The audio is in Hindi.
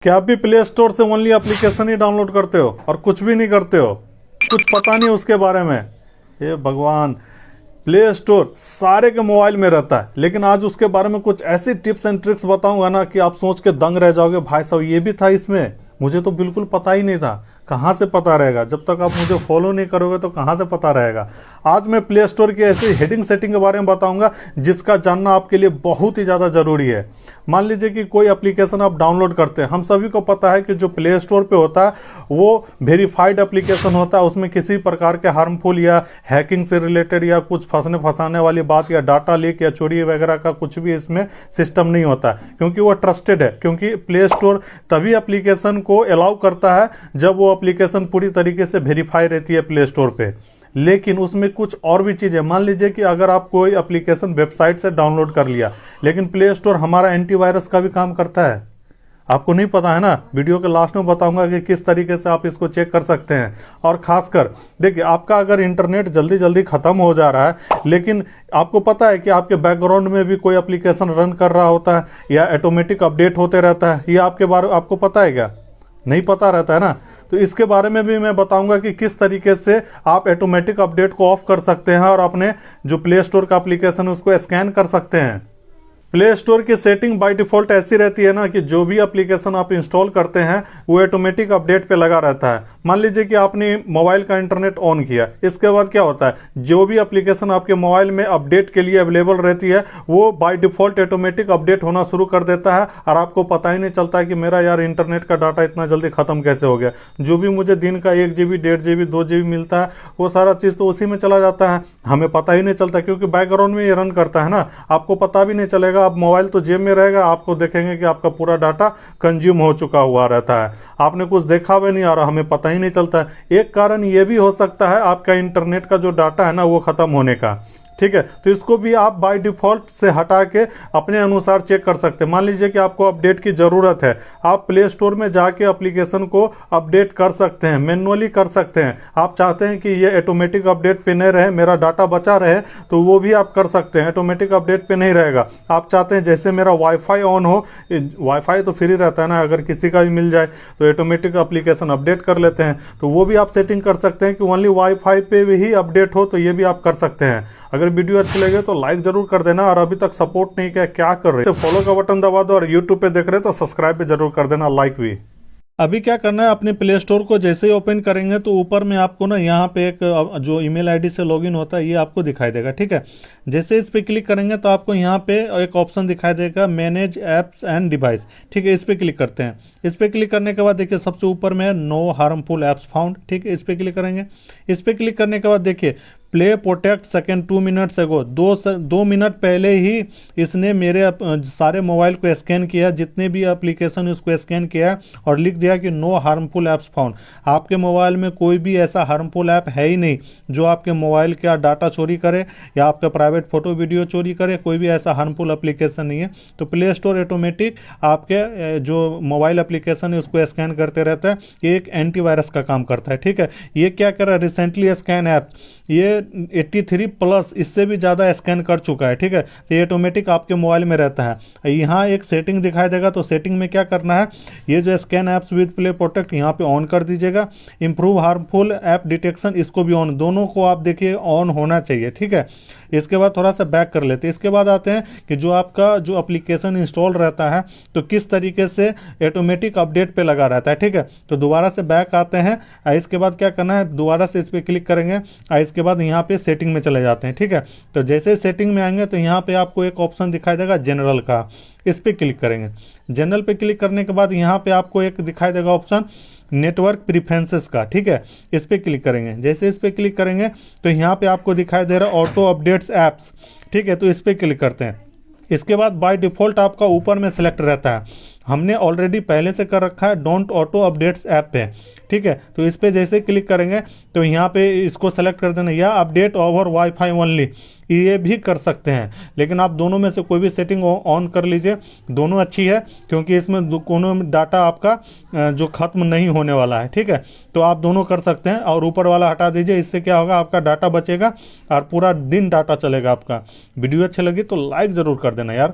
क्या आप भी प्ले स्टोर से ओनली एप्लीकेशन ही डाउनलोड करते हो और कुछ भी नहीं करते हो, कुछ पता नहीं उसके बारे में? हे भगवान, प्ले स्टोर सारे के मोबाइल में रहता है, लेकिन आज उसके बारे में कुछ ऐसी टिप्स एंड ट्रिक्स बताऊंगा ना कि आप सोच के दंग रह जाओगे, भाई साहब ये भी था इसमें, मुझे तो बिल्कुल पता ही नहीं था। कहाँ से पता रहेगा? जब तक आप मुझे फॉलो नहीं करोगे तो कहाँ से पता रहेगा। आज मैं प्ले स्टोर की ऐसी हेडिंग सेटिंग के बारे में बताऊंगा जिसका जानना आपके लिए बहुत ही ज़्यादा ज़रूरी है। मान लीजिए कि कोई एप्लीकेशन आप डाउनलोड करते हैं, हम सभी को पता है कि जो प्ले स्टोर पे होता है वो वेरीफाइड एप्लीकेशन होता है, उसमें किसी प्रकार के हार्मफुल या हैकिंग से रिलेटेड या कुछ फंसने फंसाने वाली बात या डाटा लीक या चोरी वगैरह का कुछ भी इसमें सिस्टम नहीं होता है, क्योंकि वो ट्रस्टेड है। क्योंकि प्ले स्टोर तभी एप्लीकेशन को अलाउ करता है जब वो एप्लीकेशन पूरी तरीके से वेरीफाई रहती है प्ले स्टोर पे। लेकिन उसमें कुछ और भी चीज़ें, मान लीजिए कि अगर आप कोई एप्लीकेशन वेबसाइट से डाउनलोड कर लिया, लेकिन प्ले स्टोर हमारा एंटीवायरस का भी काम करता है। आपको नहीं पता है ना? वीडियो के लास्ट में बताऊंगा कि किस तरीके से आप इसको चेक कर सकते हैं। और खासकर देखिए, आपका अगर इंटरनेट जल्दी जल्दी खत्म हो जा रहा है, लेकिन आपको पता है कि आपके बैकग्राउंड में भी कोई एप्लीकेशन रन कर रहा होता है या ऑटोमेटिक अपडेट होते रहता है, ये आपके बारे आपको पता है क्या? नहीं पता रहता है ना? तो इसके बारे में भी मैं बताऊंगा कि किस तरीके से आप ऑटोमेटिक अपडेट को ऑफ कर सकते हैं और अपने जो प्ले स्टोर का एप्लीकेशन है उसको स्कैन कर सकते हैं। प्ले स्टोर की सेटिंग बाय डिफॉल्ट ऐसी रहती है ना कि जो भी एप्लीकेशन आप इंस्टॉल करते हैं वो ऑटोमेटिक अपडेट पे लगा रहता है। मान लीजिए कि आपने मोबाइल का इंटरनेट ऑन किया, इसके बाद क्या होता है, जो भी एप्लीकेशन आपके मोबाइल में अपडेट के लिए अवेलेबल रहती है वो बाय डिफॉल्ट ऑटोमेटिक अपडेट होना शुरू कर देता है और आपको पता ही नहीं चलता है कि मेरा यार इंटरनेट का डाटा इतना जल्दी खत्म कैसे हो गया। जो भी मुझे दिन का 1 GB 1.5 GB 2 GB मिलता है वो सारा चीज़ तो उसी में चला जाता है, हमें पता ही नहीं चलता, क्योंकि बैकग्राउंड में ये रन करता है ना। आपको पता भी नहीं चलेगा, आप मोबाइल तो जेब में रहेगा, आपको देखेंगे कि आपका पूरा डाटा कंज्यूम हो चुका हुआ रहता है, आपने कुछ देखा भी नहीं और हमें पता ही नहीं चलता है। एक कारण ये भी हो सकता है आपका इंटरनेट का जो डाटा है ना वो खत्म होने का, ठीक है? तो इसको भी आप बाय डिफॉल्ट से हटा के अपने अनुसार चेक कर सकते हैं। मान लीजिए कि आपको अपडेट की ज़रूरत है, आप प्ले स्टोर में जाके एप्लीकेशन को अपडेट कर सकते हैं, मैनुअली कर सकते हैं। आप चाहते हैं कि ये ऑटोमेटिक अपडेट पे नहीं रहे, मेरा डाटा बचा रहे, तो वो भी आप कर सकते हैं, ऑटोमेटिक अपडेट पे नहीं रहेगा। आप चाहते हैं जैसे मेरा वाईफाई ऑन हो, वाईफाई तो फ्री रहता है ना, अगर किसी का भी मिल जाए तो ऑटोमेटिक एप्लीकेशन अपडेट कर लेते हैं, तो वो भी आप सेटिंग कर सकते हैं कि ओनली वाईफाई पे भी अपडेट हो, तो ये भी आप कर सकते हैं। अगर वीडियो अच्छी लगे तो लाइक जरूर कर देना, और अभी तक सपोर्ट नहीं किया क्या कर रहे हैं, फॉलो का बटन दबा दो, और यूट्यूब पे देख रहे हैं तो सब्सक्राइब भी जरूर कर देना, लाइक भी। अभी क्या करना है, अपने प्ले स्टोर को जैसे ही ओपन करेंगे तो ऊपर में आपको ना यहाँ पे एक जो ईमेल आईडी से लॉगिन होता है ये आपको दिखाई देगा, ठीक है? जैसे इस पे क्लिक करेंगे तो आपको यहाँ पे एक ऑप्शन दिखाई देगा, मैनेज एप्स एंड डिवाइस, ठीक है? इस पे क्लिक करते हैं। इस पे क्लिक करने के बाद देखिए सबसे ऊपर में है नो हार्मफुल एप्स फाउंड, ठीक है? इस पे क्लिक करेंगे। इस पे क्लिक करने के बाद देखिए प्ले प्रोटेक्ट सेकेंड 2 मिनट्स एगो, 2 मिनट पहले ही इसने मेरे सारे मोबाइल को स्कैन किया, जितने भी एप्लीकेशन उसको स्कैन किया और लिख दिया कि नो हार्मफुल एप्स फाउंड। आपके मोबाइल में कोई भी ऐसा हार्मफुल ऐप है ही नहीं जो आपके मोबाइल का डाटा चोरी करे या आपका प्राइवेट फोटो वीडियो चोरी करे, कोई भी ऐसा हार्मफुल एप्लीकेशन नहीं है। तो प्ले स्टोर ऑटोमेटिक आपके जो मोबाइल एप्लीकेशन है उसको स्कैन करते रहता है, ये एक एंटीवायरस का काम करता है, ठीक है? ये क्या कर रहा है, रिसेंटली स्कैन ऐप ये 83+ इससे भी ज़्यादा स्कैन कर चुका है, ठीक है? तो ये ऑटोमेटिक आपके मोबाइल में रहता है। यहाँ एक सेटिंग दिखाई देगा, तो सेटिंग में क्या करना है, ये जो scan apps with play protect यहाँ पे ऑन कर दीजिएगा। इंप्रूव हार्मफुल ऐप डिटेक्शन, इसको भी ऑन, दोनों को आप देखिए ऑन होना चाहिए, ठीक है? इसके बाद थोड़ा सा बैक कर लेते हैं। इसके बाद आते हैं कि जो आपका जो एप्लीकेशन इंस्टॉल रहता है तो किस तरीके से ऑटोमेटिक अपडेट पे लगा रहता है, ठीक है? तो दोबारा से बैक आते हैं। इसके बाद क्या करना है, दोबारा से इस पर क्लिक करेंगे, इसके बाद यहाँ पे सेटिंग में चले जाते हैं, ठीक है? तो जैसे सेटिंग में आएंगे तो यहाँ पे आपको एक ऑप्शन दिखाई देगा जनरल का, इस पर क्लिक करेंगे। जनरल पे क्लिक करने के बाद यहाँ पे आपको एक दिखाई देगा ऑप्शन नेटवर्क प्रीफरेंसेस का, ठीक है? इस पे क्लिक करेंगे। जैसे इस पे क्लिक करेंगे तो यहाँ पे आपको दिखाई दे रहा है ऑटो अपडेट्स ऐप्स, ठीक है? तो इस पे क्लिक करते हैं। इसके बाद बाय डिफ़ॉल्ट आपका ऊपर में सेलेक्ट रहता है, हमने ऑलरेडी पहले से कर रखा है डोंट ऑटो अपडेट्स ऐप पे, ठीक है? तो इस पे जैसे क्लिक करेंगे तो यहाँ पे इसको सेलेक्ट कर देना, या अपडेट ओवर वाईफाई ओनली, ये भी कर सकते हैं। लेकिन आप दोनों में से कोई भी सेटिंग ऑन कर लीजिए, दोनों अच्छी है, क्योंकि इसमें दोनों डाटा आपका जो खत्म नहीं होने वाला है, ठीक है? तो आप दोनों कर सकते हैं, और ऊपर वाला हटा दीजिए, इससे क्या होगा, आपका डाटा बचेगा और पूरा दिन डाटा चलेगा आपका। वीडियो अच्छी लगी तो लाइक ज़रूर कर देना यार।